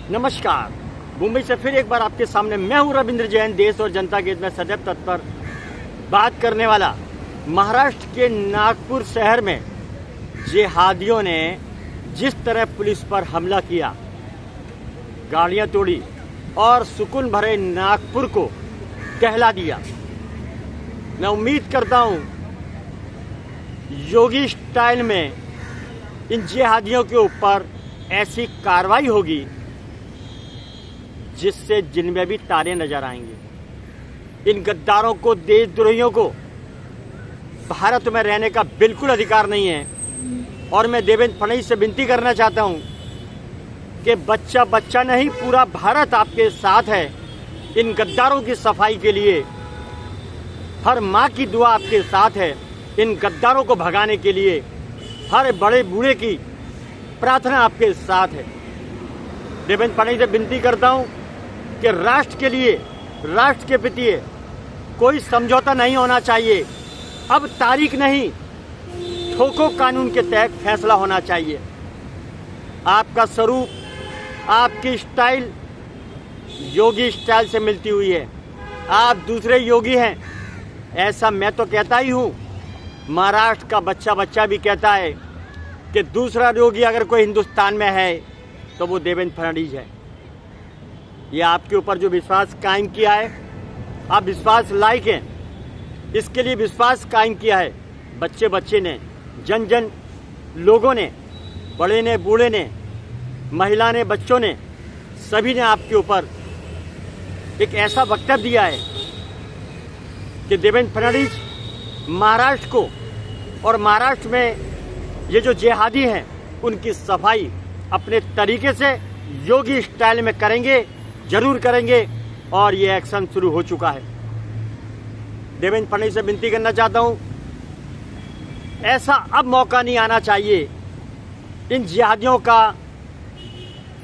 नमस्कार। मुंबई से फिर एक बार आपके सामने मैं हूं रविंद्र जैन, देश और जनता के हित में सदैव तत्पर बात करने वाला। महाराष्ट्र के नागपुर शहर में जिहादियों ने जिस तरह पुलिस पर हमला किया, गाड़ियां तोड़ी और सुकून भरे नागपुर को दहला दिया, मैं उम्मीद करता हूं योगी स्टाइल में इन जिहादियों के ऊपर ऐसी कार्रवाई होगी जिससे जिनमें भी तारे नजर आएंगे। इन गद्दारों को, देशद्रोहियों को भारत में रहने का बिल्कुल अधिकार नहीं है। और मैं देवेंद्र फडणवीस से विनती करना चाहता हूं कि बच्चा बच्चा नहीं, पूरा भारत आपके साथ है। इन गद्दारों की सफाई के लिए हर माँ की दुआ आपके साथ है। इन गद्दारों को भगाने के लिए हर बड़े बूढ़े की प्रार्थना आपके साथ है। देवेंद्र फडणवीस से विनती करता हूं कि राष्ट्र के लिए, राष्ट्र के प्रति कोई समझौता नहीं होना चाहिए। अब तारीख नहीं, ठोको कानून के तहत फैसला होना चाहिए। आपका स्वरूप, आपकी स्टाइल योगी स्टाइल से मिलती हुई है। आप दूसरे योगी हैं, ऐसा मैं तो कहता ही हूं। महाराष्ट्र का बच्चा बच्चा भी कहता है कि दूसरा योगी अगर कोई हिंदुस्तान में है तो वो देवेंद्र फडणवीस है। ये आपके ऊपर जो विश्वास कायम किया है, आप विश्वास लायक हैं, इसके लिए विश्वास कायम किया है बच्चे बच्चे ने, जन जन लोगों ने, बड़े ने, बूढ़े ने, महिला ने, बच्चों ने, सभी ने आपके ऊपर एक ऐसा वक्तव्य दिया है कि देवेंद्र फडणवीस महाराष्ट्र को और महाराष्ट्र में ये जो जिहादी हैं उनकी सफाई अपने तरीके से योगी स्टाइल में करेंगे, जरूर करेंगे। और ये एक्शन शुरू हो चुका है। देवेंद्र फडणवीस से विनती करना चाहता हूं, ऐसा अब मौका नहीं आना चाहिए। इन जिहादियों का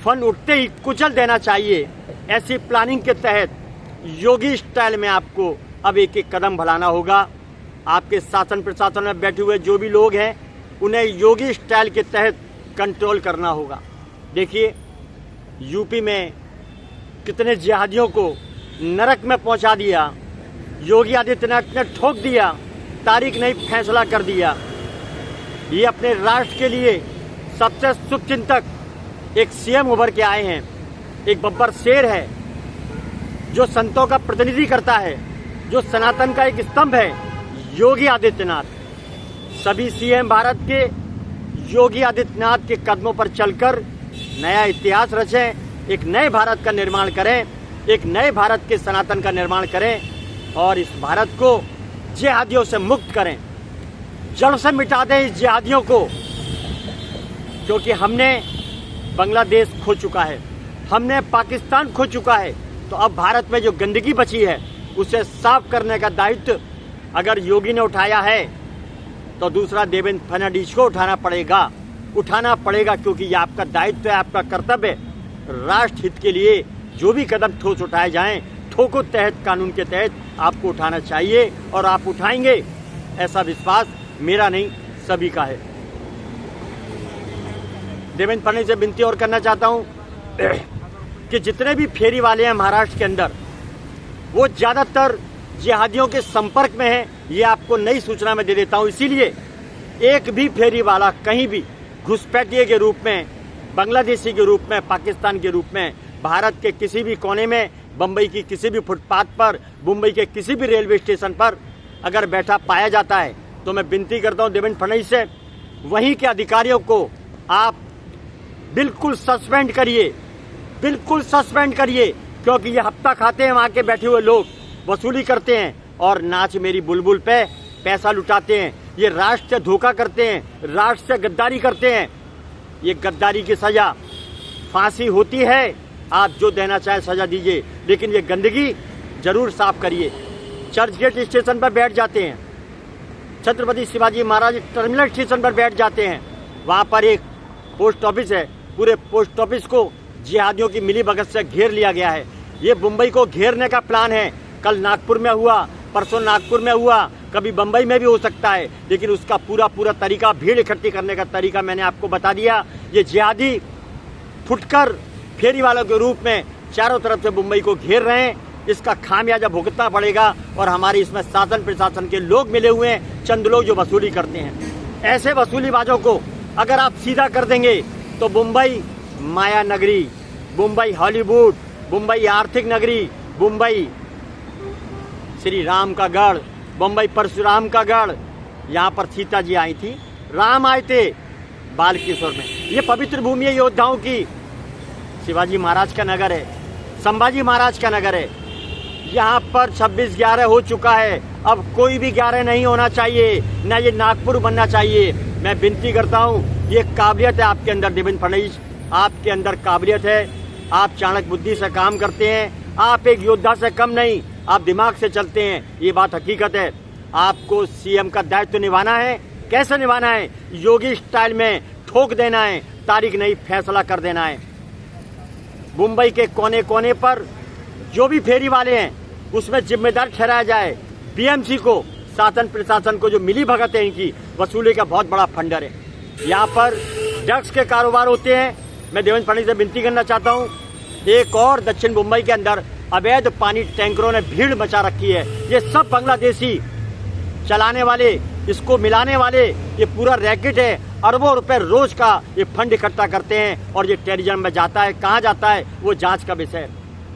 फन उठते ही कुचल देना चाहिए। ऐसी प्लानिंग के तहत योगी स्टाइल में आपको अब एक एक कदम बढ़ाना होगा। आपके शासन प्रशासन में बैठे हुए जो भी लोग हैं उन्हें योगी स्टाइल के तहत कंट्रोल करना होगा। देखिए यूपी में कितने जिहादियों को नरक में पहुंचा दिया, योगी आदित्यनाथ ने ठोक दिया, तारीख नहीं फैसला कर दिया। ये अपने राष्ट्र के लिए सबसे शुभचिंतक एक सीएम उभर के आए हैं। एक बब्बर शेर है जो संतों का प्रतिनिधि करता है, जो सनातन का एक स्तंभ है, योगी आदित्यनाथ। सभी सीएम भारत के योगी आदित्यनाथ के कदमों पर चलकर नया इतिहास रचें, एक नए भारत का निर्माण करें, एक नए भारत के सनातन का निर्माण करें और इस भारत को जिहादियों से मुक्त करें, जड़ से मिटा दें इस जिहादियों को। क्योंकि हमने बांग्लादेश खो चुका है, हमने पाकिस्तान खो चुका है, तो अब भारत में जो गंदगी बची है उसे साफ करने का दायित्व अगर योगी ने उठाया है तो दूसरा देवेंद्र फडणवीस को उठाना पड़ेगा, क्योंकि ये आपका दायित्व है, आपका कर्तव्य है। राष्ट्र हित के लिए जो भी कदम ठोस उठाए जाएं, ठोको तहत कानून के तहत आपको उठाना चाहिए और आप उठाएंगे, ऐसा विश्वास मेरा नहीं सभी का है। देवेंद्र फडणवीस से विनती और करना चाहता हूं कि जितने भी फेरी वाले हैं महाराष्ट्र के अंदर, वो ज्यादातर जिहादियों के संपर्क में है। ये आपको नई सूचना में दे देता हूं। इसीलिए एक भी फेरी वाला कहीं भी घुसपैठिए के रूप में, बांग्लादेशी के रूप में, पाकिस्तान के रूप में भारत के किसी भी कोने में, बम्बई की किसी भी फुटपाथ पर, मुंबई के किसी भी रेलवे स्टेशन पर अगर बैठा पाया जाता है तो मैं विनती करता हूं देवेंद्र फडणवीस से, वहीं के अधिकारियों को आप बिल्कुल सस्पेंड करिए, बिल्कुल सस्पेंड करिए। क्योंकि ये हफ्ता खाते हैं, वहां के बैठे हुए लोग वसूली करते हैं और नाच मेरी बुलबुल पे पैसा लुटाते हैं। ये राष्ट्र से धोखा करते हैं, राष्ट्र से गद्दारी करते हैं। ये गद्दारी की सजा फांसी होती है, आप जो देना चाहे सजा दीजिए, लेकिन ये गंदगी जरूर साफ करिए। चर्च गेट स्टेशन पर बैठ जाते हैं, छत्रपति शिवाजी महाराज टर्मिनल स्टेशन पर बैठ जाते हैं, वहां पर एक पोस्ट ऑफिस है, पूरे पोस्ट ऑफिस को जिहादियों की मिलीभगत से घेर लिया गया है। ये मुंबई को घेरने का प्लान है। कल नागपुर में हुआ, परसों नागपुर में हुआ, कभी बंबई में भी हो सकता है, लेकिन उसका पूरा तरीका, भीड़ इकट्ठी करने का तरीका मैंने आपको बता दिया। ये जिहादी फुटकर फेरी वालों के रूप में चारों तरफ से मुंबई को घेर रहे हैं। इसका खामियाजा भुगतना पड़ेगा और हमारी इसमें शासन प्रशासन के लोग मिले हुए हैं, चंद लोग जो वसूली करते हैं। ऐसे वसूलीबाजों को अगर आप सीधा कर देंगे तो मुंबई माया नगरी, मुंबई हॉलीवुड, मुंबई आर्थिक नगरी, मुंबई श्री राम का गढ़, मुंबई परशुराम का गढ़, यहाँ पर सीता जी आई थी, राम आए थे बाल किशोर में। ये पवित्र भूमि है योद्धाओं की, शिवाजी महाराज का नगर है, संभाजी महाराज का नगर है। यहाँ पर 26/11 हो चुका है, अब कोई भी 11 नहीं होना चाहिए, न ये नागपुर बनना चाहिए। मैं विनती करता हूँ, ये काबिलियत है आपके अंदर देवेंद्र फडणवीस, आपके अंदर काबिलियत है, आप चाणक्य बुद्धि से काम करते हैं, आप एक योद्धा से कम नहीं, आप दिमाग से चलते हैं, ये बात हकीकत है। आपको सीएम का दायित्व निभाना है। कैसे निभाना है? योगी स्टाइल में ठोक देना है, तारीख नहीं फैसला कर देना है। मुंबई के कोने कोने पर जो भी फेरी वाले हैं उसमें जिम्मेदार ठहराया जाए। बीएमसी को, शासन प्रशासन को जो मिली भगत है इनकी वसूली का बहुत बड़ा फंडर है। यहाँ पर ड्रग्स के कारोबार होते हैं। मैं देवेंद्र फडणवीस से विनती करना चाहता हूँ, एक और दक्षिण मुंबई के अंदर अवैध पानी टैंकरों ने भीड़ मचा रखी है। ये सब बांग्लादेशी चलाने वाले, इसको मिलाने वाले, ये पूरा रैकेट है। अरबों रुपए रोज का ये फंड इकट्ठा करते हैं और ये टेररिज्म में जाता है। कहाँ जाता है वो जांच का विषय है।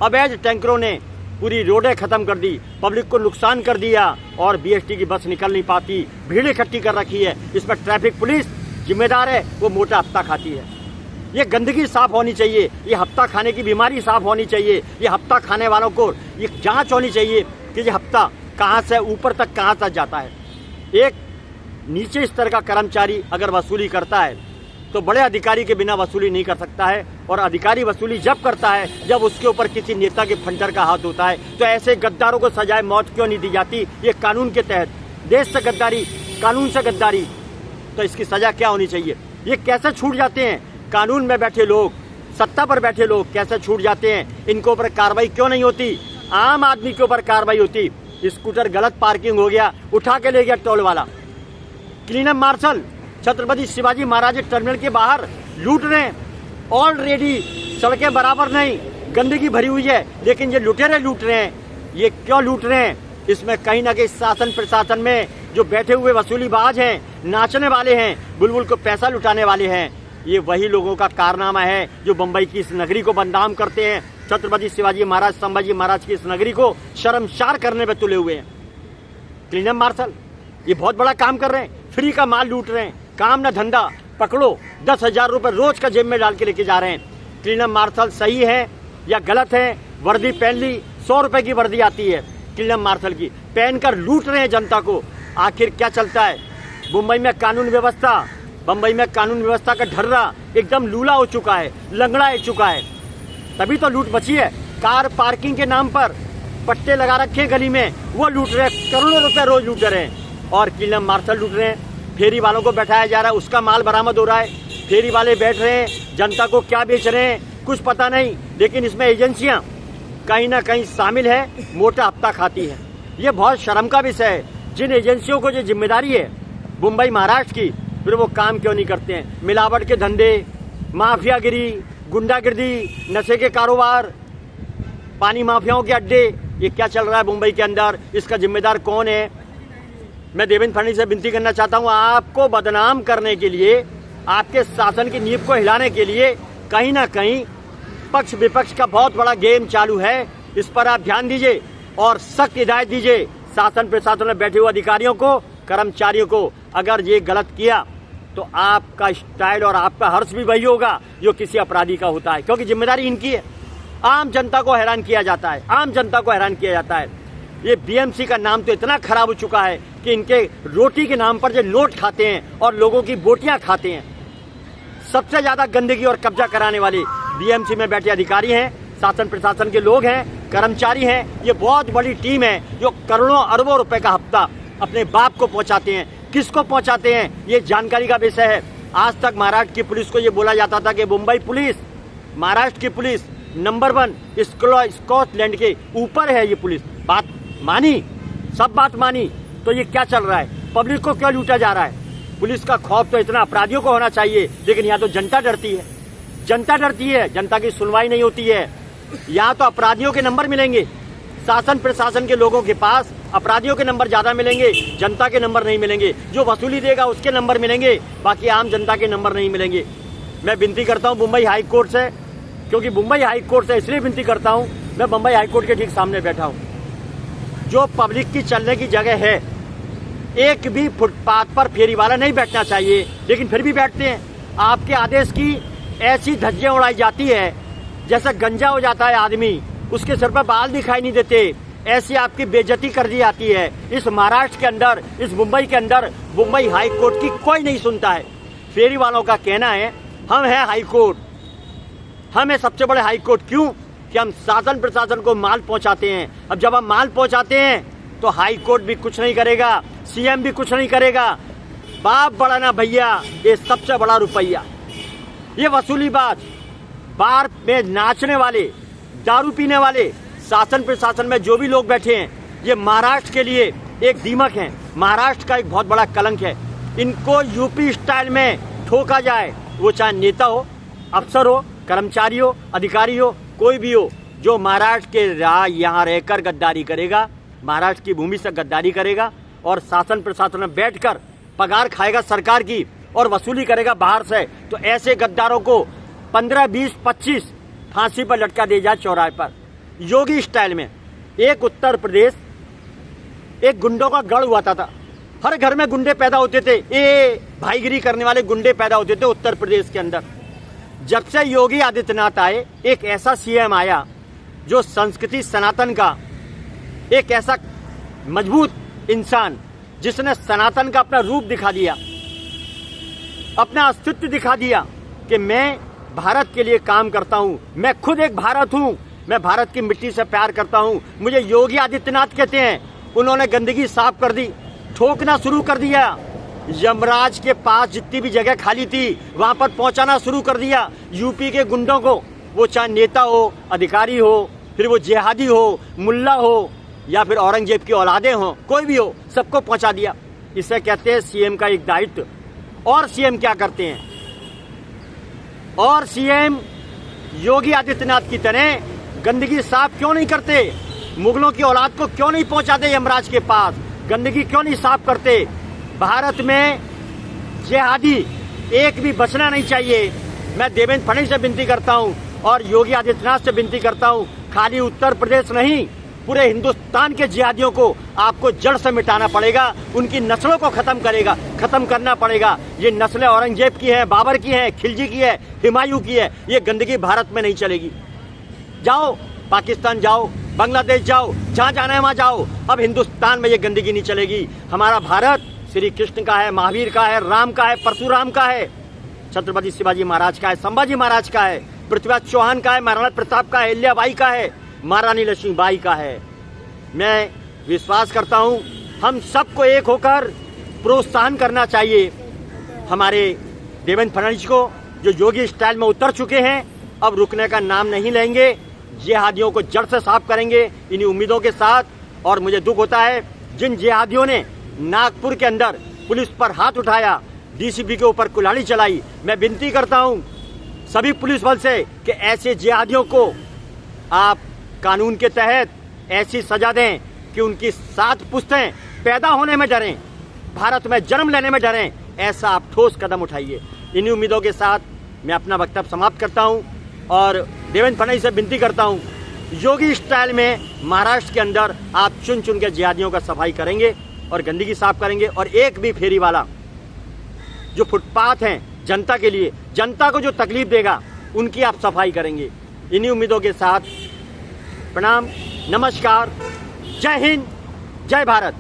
अवैध टैंकरों ने पूरी रोडें खत्म कर दी, पब्लिक को नुकसान कर दिया और बीएसटी की बस निकल नहीं पाती, भीड़ इकट्ठी कर रखी है। इसमें ट्रैफिक पुलिस जिम्मेदार है, वो मोटा हफ्ता खाती है। ये गंदगी साफ होनी चाहिए, ये हफ्ता खाने की बीमारी साफ होनी चाहिए, ये हफ्ता खाने वालों को ये जांच होनी चाहिए कि ये हफ्ता कहाँ से ऊपर तक कहाँ तक जाता है। एक नीचे स्तर का कर्मचारी अगर वसूली करता है तो बड़े अधिकारी के बिना वसूली नहीं कर सकता है, और अधिकारी वसूली जब करता है जब उसके ऊपर किसी नेता के फंडर का हाथ होता है। तो ऐसे गद्दारों को सजाए मौत क्यों नहीं दी जाती? ये कानून के तहत, देश से गद्दारी, कानून से गद्दारी, तो इसकी सजा क्या होनी चाहिए? ये कैसे छूट जाते हैं? कानून में बैठे लोग, सत्ता पर बैठे लोग कैसे छूट जाते हैं? इनके ऊपर कार्रवाई क्यों नहीं होती? आम आदमी के ऊपर कार्रवाई होती। स्कूटर गलत पार्किंग हो गया, उठा के ले गया टोल वाला। Cleanup martial Chhatrapati Shivaji Maharaj terminal के बाहर लूट रहे हैं। ऑलरेडी सड़कें बराबर नहीं, गंदगी भरी हुई है, लेकिन ये लुटेरे लूट रहे हैं। ये क्यों लूट रहे हैं? इसमें कहीं ना कहीं शासन प्रशासन में जो बैठे हुए वसूलीबाज हैं, नाचने वाले हैं, बुलबुल को पैसा लुटाने वाले हैं, ये वही लोगों का कारनामा है जो मुंबई की इस नगरी को बदनाम करते हैं। छत्रपति शिवाजी महाराज, संभाजी महाराज की इस नगरी को शर्मसार करने में तुले हुए हैं। क्लीनअप मार्शल ये बहुत बड़ा काम कर रहे हैं, फ्री का माल लूट रहे हैं, काम न धंधा, पकड़ो 10,000 रुपए रोज का जेब में डाल के लेके जा रहे हैं। क्लीनअप मार्शल सही है या गलत है? वर्दी पहन ली, 100 रुपए की वर्दी आती है क्लीनअप मार्शल की, पहनकर लूट रहे हैं जनता को। आखिर क्या चलता है मुंबई में? कानून व्यवस्था, मुंबई में कानून व्यवस्था का ढर्रा एकदम लूला हो चुका है, लंगड़ा हो चुका है, तभी तो लूट बची है। कार पार्किंग के नाम पर पट्टे लगा रखे हैं गली में, वो लूट रहे हैं, करोड़ों रुपए रोज लूट रहे हैं। और क्लीनअप मार्शल लूट रहे हैं, फेरी वालों को बैठाया जा रहा है, उसका माल बरामद हो रहा है, फेरी वाले बैठ रहे हैं, जनता को क्या बेच रहे हैं कुछ पता नहीं, लेकिन इसमें एजेंसियां कहीं ना कहीं शामिल है, मोटा हफ्ता खाती है। ये बहुत शर्म का विषय है। जिन एजेंसियों को जो जिम्मेदारी है मुंबई महाराष्ट्र की, फिर वो काम क्यों नहीं करते हैं? मिलावट के धंधे, माफियागिरी, गुंडागिर्दी, नशे के कारोबार, पानी माफियाओं के अड्डे, ये क्या चल रहा है मुंबई के अंदर? इसका जिम्मेदार कौन है? मैं देवेंद्र फडणवीस से विनती करना चाहता हूं, आपको बदनाम करने के लिए, आपके शासन की नींव को हिलाने के लिए कहीं ना कहीं पक्ष विपक्ष का बहुत बड़ा गेम चालू है। इस पर आप ध्यान दीजिए और सख्त हिदायत दीजिए शासन प्रशासन में बैठे हुए अधिकारियों को, कर्मचारियों को। अगर ये गलत किया तो आपका स्टाइल और आपका हर्ष भी वही होगा जो किसी अपराधी का होता है, क्योंकि जिम्मेदारी इनकी है। आम जनता को हैरान किया जाता है, आम जनता को हैरान किया जाता है। ये बीएमसी का नाम तो इतना खराब हो चुका है कि इनके रोटी के नाम पर जो नोट खाते हैं और लोगों की बोटियां खाते हैं। सबसे ज्यादा गंदगी और कब्जा कराने वाले बीएमसी में बैठे अधिकारी हैं, शासन प्रशासन के लोग हैं, कर्मचारी हैं। ये बहुत बड़ी टीम है जो करोड़ों अरबों रुपए का हफ्ता अपने बाप को पहुंचाते हैं। किसको पहुंचाते हैं ये जानकारी का विषय है। आज तक महाराष्ट्र की पुलिस को ये बोला जाता था कि मुंबई पुलिस, महाराष्ट्र की पुलिस नंबर 1 स्कॉटलैंड के ऊपर है। ये पुलिस बात मानी, सब बात मानी, तो ये क्या चल रहा है? पब्लिक को क्यों लूटा जा रहा है? पुलिस का खौफ तो इतना अपराधियों को होना चाहिए, लेकिन यहाँ तो जनता डरती है। जनता डरती है, जनता की सुनवाई नहीं होती है। यहाँ तो अपराधियों के नंबर मिलेंगे, शासन प्रशासन के लोगों के पास अपराधियों के नंबर ज्यादा मिलेंगे, जनता के नंबर नहीं मिलेंगे। जो वसूली देगा उसके नंबर मिलेंगे, बाकी आम जनता के नंबर नहीं मिलेंगे। मैं विनती करता हूँ मुंबई हाई कोर्ट से, क्योंकि मुंबई हाई कोर्ट से इसलिए विनती करता हूँ, मैं मुंबई हाई कोर्ट के ठीक सामने बैठा हूँ। जो पब्लिक की चलने की जगह है, एक भी फुटपाथ पर फेरी वाला नहीं बैठना चाहिए, लेकिन फिर भी बैठते हैं। आपके आदेश की ऐसी धज्जियां उड़ाई जाती है जैसा गंजा हो जाता है आदमी, उसके सिर पर बाल दिखाई नहीं देते, ऐसी आपकी बेइज्जती कर दी जाती है। इस महाराष्ट्र के अंदर, इस मुंबई के अंदर मुंबई हाई कोर्ट की कोई नहीं सुनता है। फेरी वालों का कहना है हम हैं हाई कोर्ट, हम हैं सबसे बड़े हाई कोर्ट। क्यों? कि हम शासन प्रशासन को माल पहुंचाते हैं। अब जब हम माल पहुंचाते हैं तो हाई कोर्ट भी कुछ नहीं करेगा, सीएम भी कुछ नहीं करेगा। बाप बड़ा ना भैया, ये सबसे बड़ा रुपया। ये वसूलीबाज, बार में नाचने वाले, दारू पीने वाले, शासन प्रशासन में जो भी लोग बैठे हैं, ये महाराष्ट्र के लिए एक दीमक है, महाराष्ट्र का एक बहुत बड़ा कलंक है। इनको यूपी स्टाइल में ठोका जाए, वो चाहे नेता हो, अफसर हो, कर्मचारी हो, अधिकारी हो, कोई भी हो, जो महाराष्ट्र के यहाँ रहकर गद्दारी करेगा, महाराष्ट्र की भूमि से गद्दारी करेगा और शासन प्रशासन में बैठकर पगार खाएगा सरकार की और वसूली करेगा बाहर से, तो ऐसे गद्दारों को 15, 20, 25 फांसी पर लटका दे जाए चौराहे पर, योगी स्टाइल में। एक उत्तर प्रदेश एक गुंडों का गढ़ हुआ था। हर घर में गुंडे पैदा होते थे, ये भाईगिरी करने वाले गुंडे पैदा होते थे उत्तर प्रदेश के अंदर। जब से योगी आदित्यनाथ आए, एक ऐसा सीएम आया जो संस्कृति सनातन का एक ऐसा मजबूत इंसान, जिसने सनातन का अपना रूप दिखा दिया, अपना अस्तित्व दिखा दिया कि मैं भारत के लिए काम करता हूं, मैं खुद एक भारत हूं, मैं भारत की मिट्टी से प्यार करता हूं। मुझे योगी आदित्यनाथ कहते हैं। उन्होंने गंदगी साफ कर दी, ठोकना शुरू कर दिया, यमराज के पास जितनी भी जगह खाली थी वहां पर पहुंचाना शुरू कर दिया। यूपी के गुंडों को, वो चाहे नेता हो, अधिकारी हो, फिर वो जिहादी हो, मुल्ला हो, या फिर औरंगजेब की औलादे हो, कोई भी हो, सबको पहुंचा दिया। इसे कहते हैं सीएम का एक दायित्व। और सीएम क्या करते हैं? और सीएम योगी आदित्यनाथ की तरह गंदगी साफ क्यों नहीं करते? मुगलों की औलाद को क्यों नहीं पहुंचाते यमराज के पास? गंदगी क्यों नहीं साफ करते? भारत में जिहादी एक भी बचना नहीं चाहिए। मैं देवेंद्र फडणवीस से विनती करता हूं और योगी आदित्यनाथ से विनती करता हूं, खाली उत्तर प्रदेश नहीं, पूरे हिंदुस्तान के जिहादियों को आपको जड़ से मिटाना पड़ेगा, उनकी नस्लों को खत्म करना पड़ेगा। ये नस्लें औरंगजेब की है, बाबर की है, खिलजी की है, हुमायूं की है। ये गंदगी भारत में नहीं चलेगी। जाओ पाकिस्तान, जाओ बांग्लादेश, जाओ, जहां जाना है वहां जाओ। अब हिंदुस्तान में ये गंदगी नहीं चलेगी। हमारा भारत श्री कृष्ण का है, महावीर का है, राम का है, परशुराम का है, छत्रपति शिवाजी महाराज का है, संभाजी महाराज का है, पृथ्वीराज चौहान का है, महाराणा प्रताप का है, अहिल्याबाई का है, महारानी लक्ष्मीबाई का है। मैं विश्वास करता हूं हम सबको एक होकर प्रोत्साहन करना चाहिए हमारे देवेंद्र फडणवीस को, जो योगी स्टाइल में उतर चुके हैं, अब रुकने का नाम नहीं लेंगे, जिहादियों को जड़ से साफ करेंगे इन्हीं उम्मीदों के साथ। और मुझे दुख होता है जिन जिहादियों ने नागपुर के अंदर पुलिस पर हाथ उठाया, डीसीपी के ऊपर कुल्हाड़ी चलाई। मैं विनती करता हूं सभी पुलिस बल से कि ऐसे जिहादियों को आप कानून के तहत ऐसी सजा दें कि उनकी 7 पुश्तें पैदा होने में डरें, भारत में जन्म लेने में डरें। ऐसा आप ठोस कदम उठाइए। इन्हीं उम्मीदों के साथ मैं अपना वक्तव्य समाप्त करता हूं और देवेंद्र फडणवीस से विनती करता हूं, योगी स्टाइल में महाराष्ट्र के अंदर आप चुन चुन के जिहादियों का सफाई करेंगे और गंदगी साफ करेंगे, और एक भी फेरी वाला जो फुटपाथ हैं जनता के लिए, जनता को जो तकलीफ देगा, उनकी आप सफाई करेंगे। इन्हीं उम्मीदों के साथ प्रणाम, नमस्कार, जय हिंद, जय भारत।